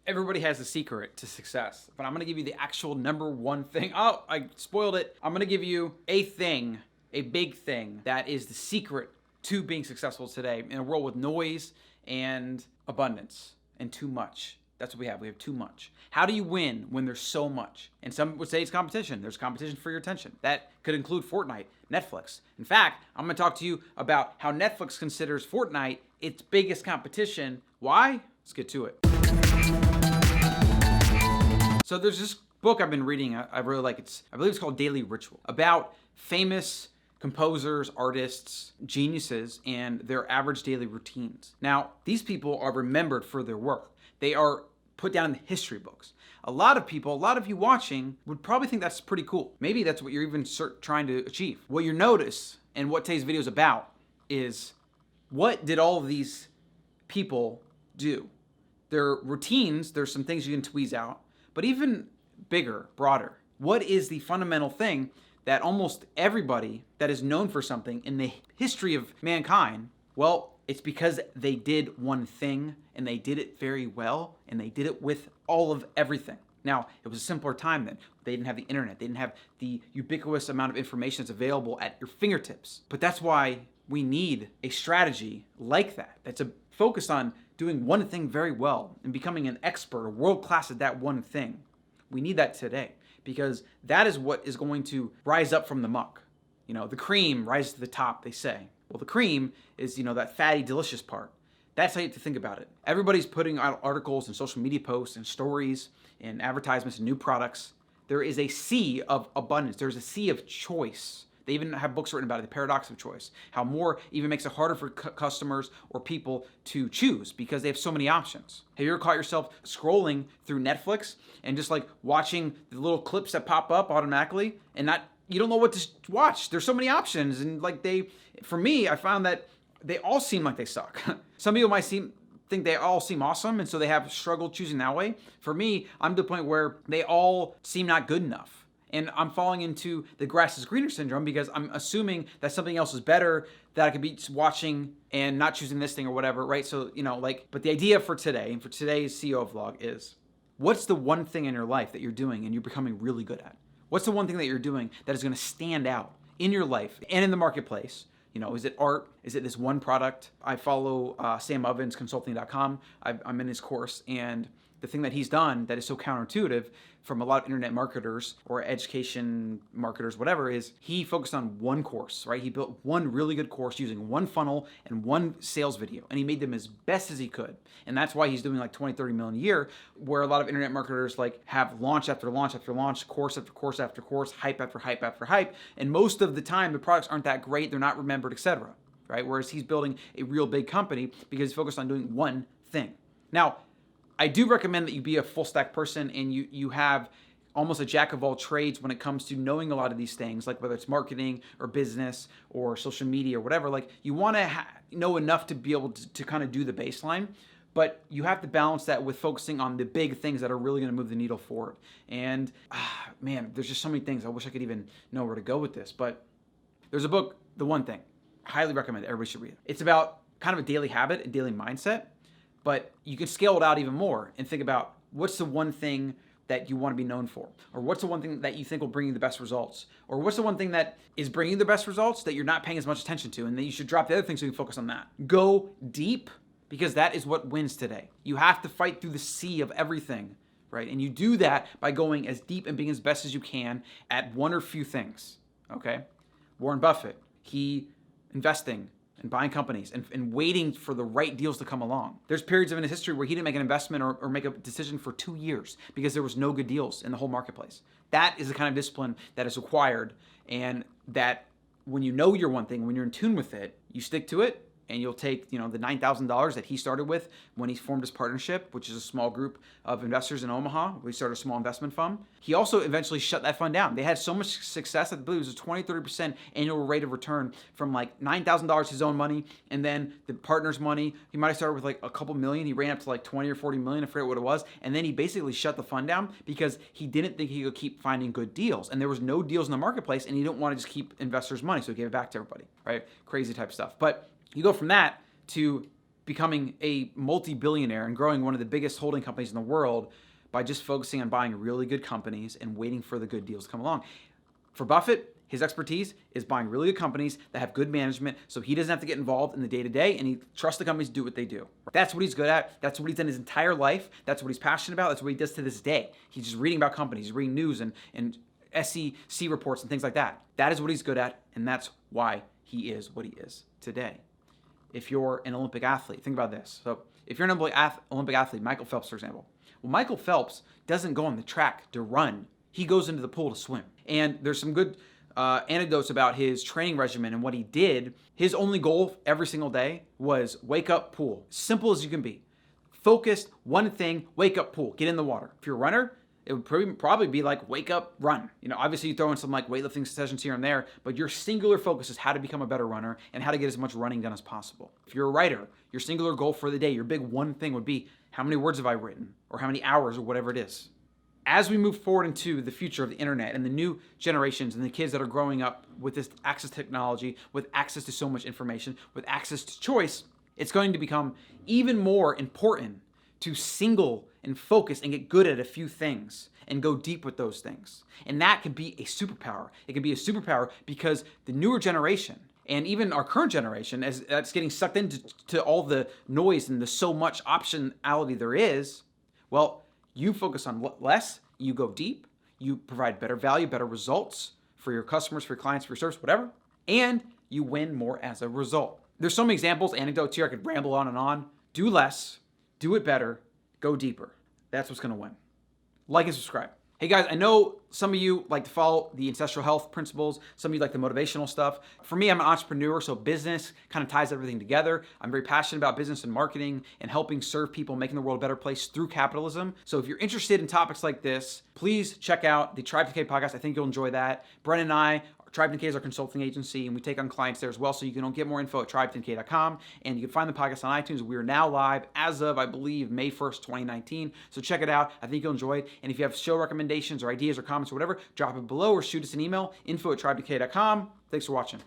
everybody has a secret to success, but I'm gonna give you the actual number one thing. Oh, I spoiled it. I'm gonna give you a thing, a big thing that is the secret to being successful today in a world with noise and abundance and too much. That's what we have. We have too much. How do you win when there's so much? And some would say it's competition. There's competition for your attention. That could include Fortnite, Netflix. In fact, I'm going to talk to you about how Netflix considers Fortnite its biggest competition. Why? Let's get to it. So there's this book I've been reading. I really like it. I believe it's called Daily Ritual, about famous composers, artists, geniuses, and their average daily routines. Now, these people are remembered for their work. They are put down in the history books. A lot of people, a lot of you watching would probably think that's pretty cool. Maybe that's what you're even trying to achieve. What you notice and what today's video is about is, what did all of these people do? Their routines, there's some things you can tweeze out, but even bigger, broader, what is the fundamental thing that almost everybody that is known for something in the history of mankind, well, it's because they did one thing and they did it very well and they did it with all of everything. Now, it was a simpler time then. They didn't have the internet. They didn't have the ubiquitous amount of information that's available at your fingertips. But that's why we need a strategy like that, that's focused on doing one thing very well and becoming an expert or world-class at that one thing. We need that today because that is what is going to rise up from the muck. You know, the cream rises to the top, they say. Well, the cream is, that fatty, delicious part. That's how you have to think about it. Everybody's putting out articles and social media posts and stories and advertisements and new products. There is a sea of abundance. There's a sea of choice. They even have books written about it, the paradox of choice. How more even makes it harder for customers or people to choose because they have so many options. Have you ever caught yourself scrolling through Netflix and just like watching the little clips that pop up automatically and you don't know what to watch? There's so many options, and for me, I found that they all seem like they suck. Some people might think they all seem awesome, and so they have struggled choosing that way. For me, I'm to the point where they all seem not good enough. And I'm falling into the grass is greener syndrome because I'm assuming that something else is better that I could be watching and not choosing this thing or whatever, right? So, but the idea for today and for today's CEO vlog is, what's the one thing in your life that you're doing and you're becoming really good at? What's the one thing that you're doing that is going to stand out in your life and in the marketplace? Is it art? Is it this one product? I follow Sam Ovens, consulting.com. I'm in his course, and the thing that he's done that is so counterintuitive from a lot of internet marketers or education marketers, whatever, is he focused on one course, right? He built one really good course using one funnel and one sales video, and he made them as best as he could. And that's why he's doing like 20, 30 million a year, where a lot of internet marketers have launch after launch after launch, course after course after course, hype after hype after hype. And most of the time, the products aren't that great, they're not remembered, etc. Right? Whereas he's building a real big company because he's focused on doing one thing. Now, I do recommend that you be a full stack person and you have almost a jack of all trades when it comes to knowing a lot of these things, like whether it's marketing or business or social media or whatever. Like, you want to know enough to be able to kind of do the baseline, but you have to balance that with focusing on the big things that are really going to move the needle forward. And man, there's just so many things. I wish I could even know where to go with this, but there's a book, The One Thing. Highly recommend it. Everybody should read it. It's about kind of a daily habit, a daily mindset, but you can scale it out even more and think about, what's the one thing that you want to be known for? Or what's the one thing that you think will bring you the best results? Or what's the one thing that is bringing you the best results that you're not paying as much attention to? And then you should drop the other things so you can focus on that. Go deep, because that is what wins today. You have to fight through the sea of everything, right? And you do that by going as deep and being as best as you can at one or few things, okay? Warren Buffett, he investing and buying companies and waiting for the right deals to come along. There's periods in his history where he didn't make an investment or make a decision for 2 years because there was no good deals in the whole marketplace. That is the kind of discipline that is required, and that when you know your one thing, when you're in tune with it, you stick to it, and you'll take, the $9,000 that he started with when he formed his partnership, which is a small group of investors in Omaha. We started a small investment fund. He also eventually shut that fund down. They had so much success that I believe it was a 20, 30% annual rate of return from like $9,000 his own money, and then the partner's money. He might have started with like a couple million. He ran up to like 20 or 40 million, I forget what it was. And then he basically shut the fund down because he didn't think he could keep finding good deals. And there was no deals in the marketplace, and he didn't want to just keep investors' money. So he gave it back to everybody, right? Crazy type stuff. But you go from that to becoming a multi-billionaire and growing one of the biggest holding companies in the world by just focusing on buying really good companies and waiting for the good deals to come along. For Buffett, his expertise is buying really good companies that have good management, so he doesn't have to get involved in the day-to-day, and he trusts the companies to do what they do. That's what he's good at. That's what he's done his entire life. That's what he's passionate about. That's what he does to this day. He's just reading about companies. He's reading news and SEC reports and things like that. That is what he's good at, and that's why he is what he is today. If you're an Olympic athlete, think about this. So if you're an Olympic athlete, Michael Phelps, for example. Well, Michael Phelps doesn't go on the track to run. He goes into the pool to swim. And there's some good anecdotes about his training regimen and what he did. His only goal every single day was wake up, pool. Simple as you can be. Focused, one thing, wake up, pool, get in the water. If you're a runner, it would probably be like wake up, run. Obviously you throw in some like weightlifting sessions here and there, but your singular focus is how to become a better runner and how to get as much running done as possible. If you're a writer, your singular goal for the day, your big one thing would be how many words have I written or how many hours or whatever it is. As we move forward into the future of the internet and the new generations and the kids that are growing up with this access to technology, with access to so much information, with access to choice, it's going to become even more important to single and focus and get good at a few things and go deep with those things. And that could be a superpower. It could be a superpower because the newer generation and even our current generation, as that's getting sucked into all the noise and the so much optionality there is, well, you focus on less, you go deep, you provide better value, better results for your customers, for your clients, for your service, whatever, and you win more as a result. There's so many examples, anecdotes here, I could ramble on and on. Do less, do it better, go deeper. That's what's gonna win. Like and subscribe. Hey guys, I know some of you like to follow the Ancestral Health principles. Some of you like the motivational stuff. For me, I'm an entrepreneur, so business kind of ties everything together. I'm very passionate about business and marketing and helping serve people, making the world a better place through capitalism. So if you're interested in topics like this, please check out the Tribe to K podcast. I think you'll enjoy that. Brennan and I, Tribe 10K is our consulting agency, and we take on clients there as well. So you can get more info at tribe10k.com, and you can find the podcast on iTunes. We are now live as of, I believe, May 1st, 2019. So check it out. I think you'll enjoy it. And if you have show recommendations or ideas or comments or whatever, drop it below or shoot us an email, info@tribe2k.com. Thanks for watching.